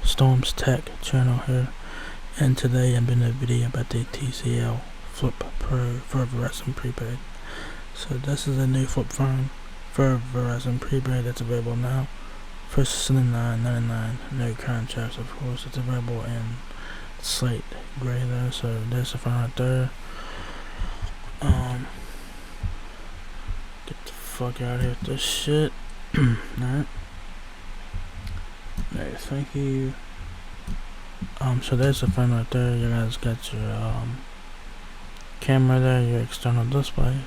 Storm's Tech channel here, and today I'm doing a video about the TCL FLIP Pro for Verizon Prepaid. So this is a new flip phone for Verizon Prepaid that's available now for $79.99, no contracts of course. It's available in slate gray there, so there's the phone right there. Get the fuck out of here with this shit. Alright. Alright, thank you. So there's the phone right there. You guys got your camera there, your external display,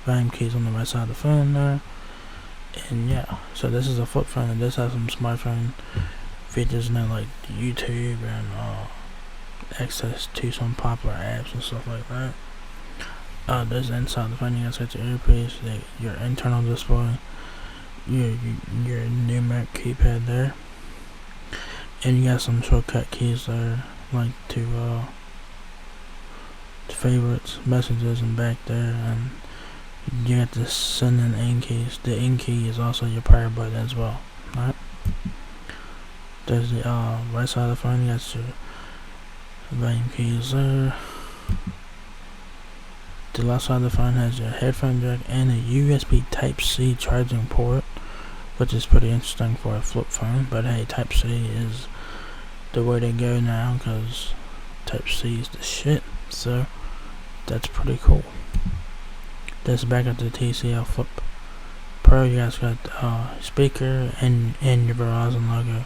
volume keys on the right side of the phone there, and yeah. So this is a flip phone. It does have some smartphone features in it like YouTube and access to some popular apps and stuff like that. There's inside the phone. You guys got your earpiece, your internal display, your numeric keypad there. And you got some shortcut keys there, like to favorites, messages, and back there. And you got the send and end keys. The end key is also your power button as well. Alright. There's the right side of the phone. You got your volume keys there. The left side of the phone has your headphone jack and a USB Type-C charging port, which is pretty interesting for a flip phone. But hey, Type-C is the way to go now, because Type-C is the shit. So that's pretty cool. This back at the TCL FLIP Pro. You guys got speaker and your Verizon logo,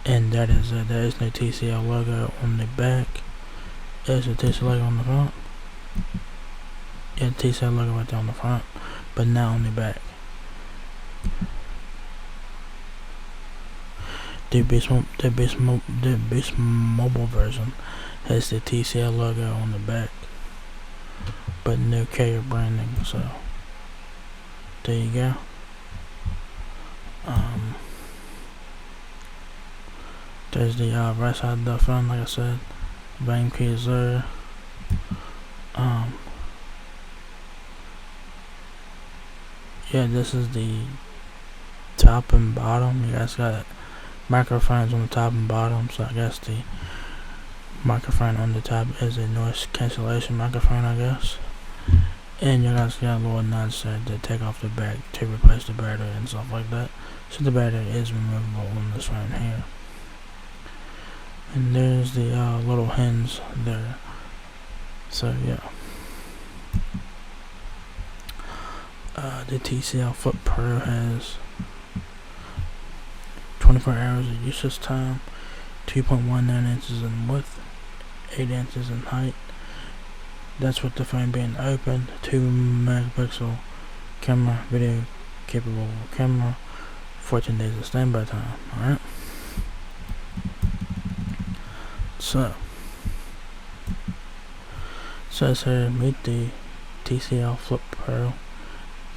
and that is it. There is no TCL logo on the back. There's a TCL logo on the front. Yeah, TCL logo right there on the front, but not on the back. The Beast Mobile version has the TCL logo on the back, but no carrier branding. So there you go. There's the right side of the phone, like I said. Volume key is there. Yeah, this is the top and bottom. You guys got microphones on the top and bottom, so I guess the microphone on the top is a noise cancellation microphone, I guess. And you guys got a little notch there to take off the back to replace the battery and stuff like that. So the battery is removable on this phone here. And there's the little hinge there. So yeah. The TCL FLIP Pro has 24 hours of usage time, 2.19 inches in width, 8 inches in height. That's with the phone being opened. 2 megapixel camera, video capable camera, 14 days of standby time. Alright. So says here, meet the TCL FLIP Pro,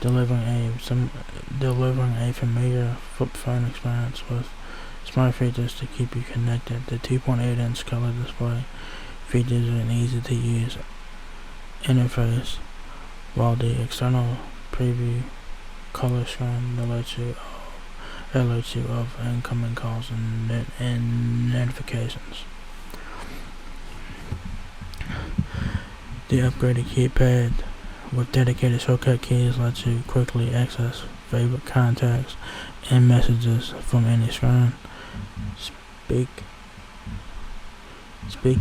delivering a familiar flip phone experience with smart features to keep you connected. The 2.8-inch color display features an easy-to-use interface, while the external preview color screen alerts you of incoming calls and notifications. The upgraded keypad with dedicated shortcut keys lets you quickly access favorite contacts and messages from any screen. Speak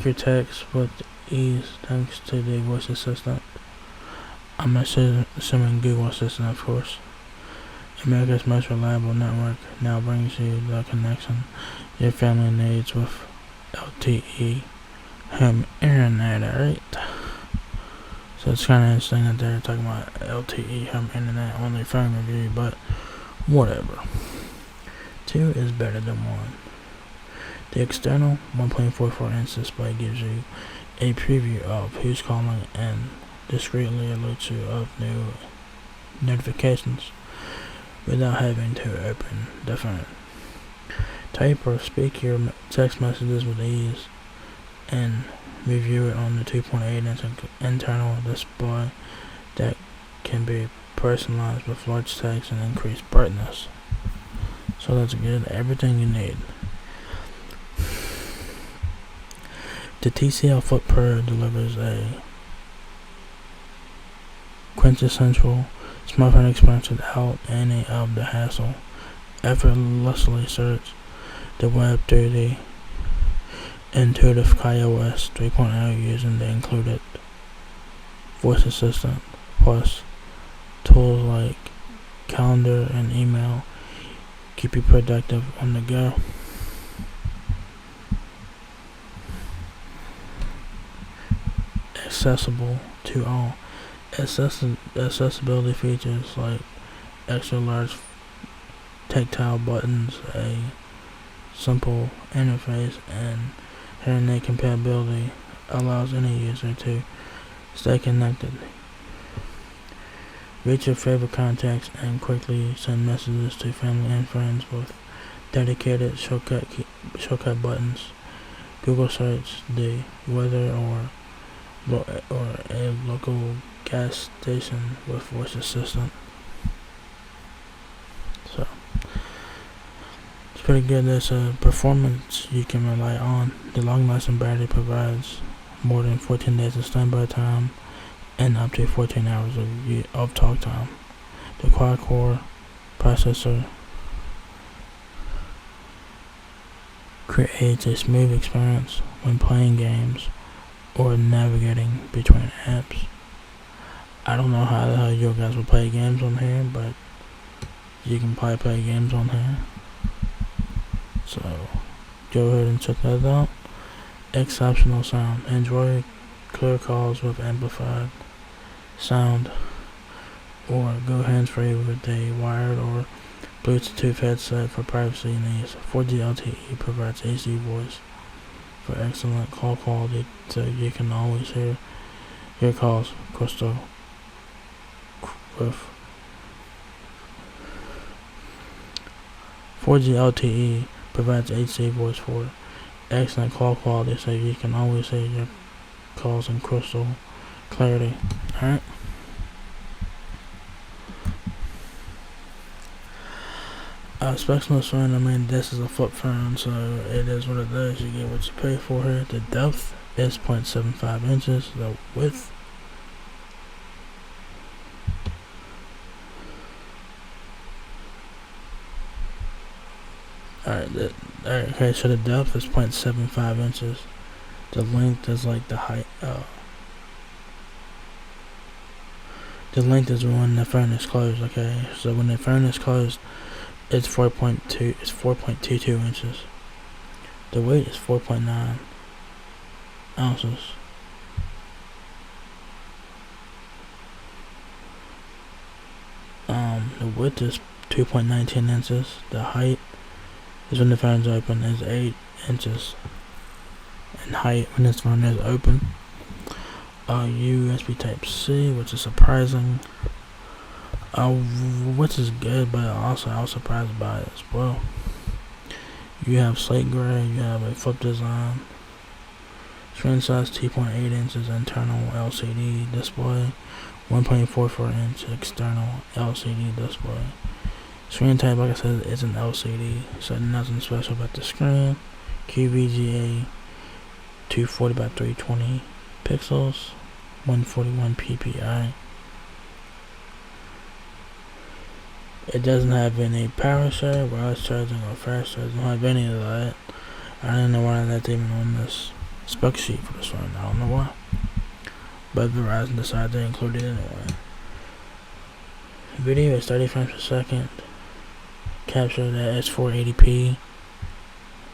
your text with ease thanks to the voice assistant. I'm assuming Google Assistant, of course. America's most reliable network now brings you the connection your family needs with LTE home internet, alright? So it's kind of interesting that they're talking about LTE home internet on their phone review, but whatever. 2 is better than 1. The external 1.44-inch display gives you a preview of who's calling and discreetly alerts you of new notifications without having to open the phone. Type or speak your text messages with ease and review it on the 2.8-inch internal display that can be personalized with large text and increased brightness. So that's good. Everything you need. The TCL FLIP Pro delivers a quintessential smartphone experience without any of the hassle. Effortlessly search the web through the intuitive iOS 3.0 using the included voice assistant, plus tools like calendar and email keep you productive on the go. Accessible to all. Accessibility features like extra large tactile buttons, a simple interface, and internet compatibility allows any user to stay connected, reach your favorite contacts, and quickly send messages to family and friends with dedicated shortcut buttons. Google search the weather or a local gas station with voice assistant. So it's pretty good. There's a performance you can rely on. The long-lasting battery provides more than 14 days of standby time and up to 14 hours of talk time. The quad-core processor creates a smooth experience when playing games or navigating between apps. I don't know how the hell you guys will play games on here, but you can probably play games on here. So go ahead and check that out. Exceptional sound. Enjoy clear calls with amplified sound, or go hands-free with a wired or Bluetooth headset for privacy needs. 4G LTE provides AC voice for excellent call quality, so you can always hear your calls crystal with 4G LTE provides AC voice for excellent call quality, so you can always hear your calls in crystal clarity. Alright. Specs no showing. I mean, this is a flip phone, so it is what it is. You get what you pay for here. The depth is 0.75 inches. The width okay, so the depth is 0.75 inches. The length is like the height. The length is when the phone is closed. Okay, so when the phone is closed, it's 4.2. It's 4.22 inches. The weight is 4.9 ounces. The width is 2.19 inches. The height is when the phone is open is 8 inches. And height when this phone is open. USB Type C, which is surprising. Which is good, but also I was surprised by it as well. You have slate gray. You have a flip design. Screen size 2.8 inches internal LCD display. 1.44 inch external LCD display. Screen type, like I said, is an LCD, so nothing special about the screen. QVGA 240 by 320 pixels, 141 ppi. It doesn't have any power share, wireless charging, or fast charging. It doesn't have any of that. I don't know why that's even on this spec sheet for this phone. I don't know why. But Verizon decided to include it anyway. Video is 30 frames per second. Capture that is 480p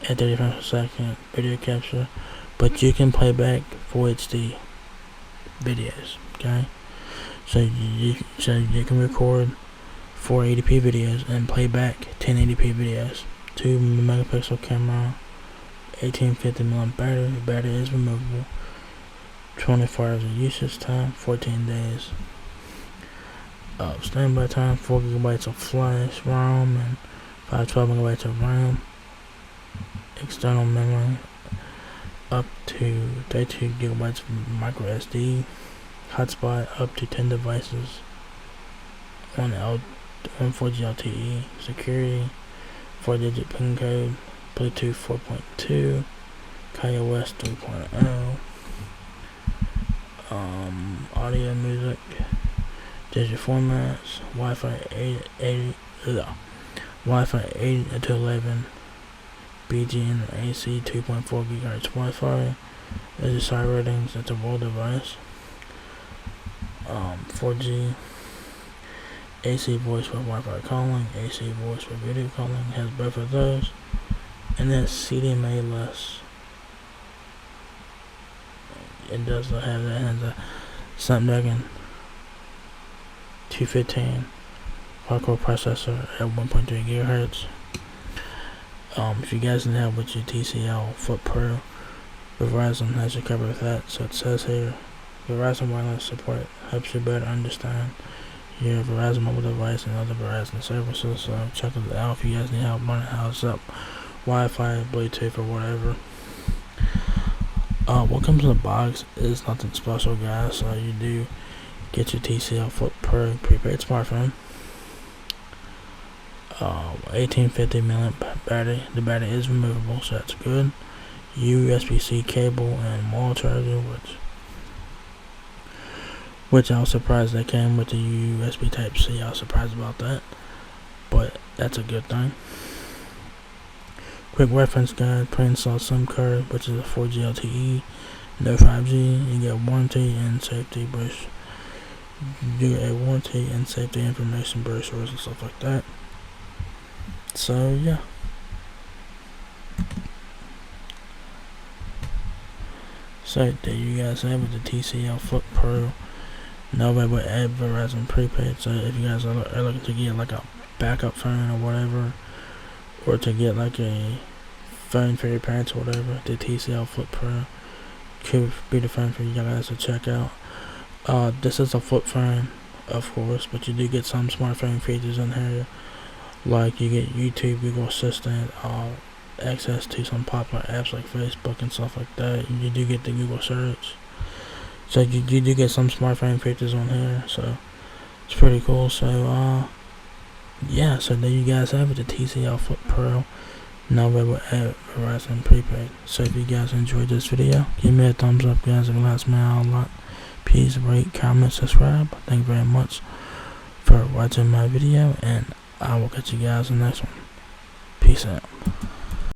at 30 frames per second video capture. But you can play back Full HD videos. Okay? So you can record 480p videos and play back 1080p videos. 2 megapixel camera, 1850 battery. The battery is removable. 24 hours of usage time, 14 days of standby time, 4 gigabytes of flash ROM, and 512 megabytes of RAM. External memory up to 32 gigabytes of micro SD. Hotspot up to 10 devices on 4G LTE. Security 4-digit PIN code. Bluetooth 4.2. KOS 3.0, audio music, digital formats, Wi-Fi 8 to 11, BGN AC 2.4 GHz Wi-Fi. There's side ratings. It's a world device. 4G, AC voice for Wi-Fi calling, AC voice for video calling. Has both of those, and then CDMA less. It does have that. Has a Snapdragon 215 quad-core processor at 1.3 GHz. If you guys need help with your TCL FLIP Pro, Verizon has you covered with that. So it says here, Verizon wireless support helps you better understand your Verizon mobile device and other Verizon services. So check it out if you guys need help learning how to set up Wi-Fi, Bluetooth, or whatever. What comes in the box is nothing special, guys. So you do get your TCL FLIP Pro prepaid smartphone. 1850 milliamp battery. The battery is removable, so that's good. USB-C cable and wall charger, which I was surprised they came with the USB Type-C. I was surprised about that, but that's a good thing. Quick reference guide: pre-installed SIM card, which is a 4G LTE, no 5G. You get warranty and safety brochure. You get a warranty and safety information brochures and stuff like that. So yeah. So there you guys have it, the TCL FLIP Pro. No way would add Verizon Prepaid. So if you guys are looking to get like a backup phone or whatever, or to get like a phone for your parents or whatever, the TCL FLIP Pro could be the phone for you guys to check out. This is a flip phone, of course, but you do get some smartphone features in here, like you get YouTube, Google Assistant, access to some popular apps like Facebook and stuff like that. You do get the Google search, so you do get some smartphone features on here, so it's pretty cool. So yeah, so there you guys have it, the TCL FLIP Pro. Now we will add Verizon Prepaid. So if you guys enjoyed this video, give me a thumbs up, guys. It helps me out a lot. Please rate, comment, subscribe. Thank you very much for watching my video, and I will catch you guys in the next one. Peace out.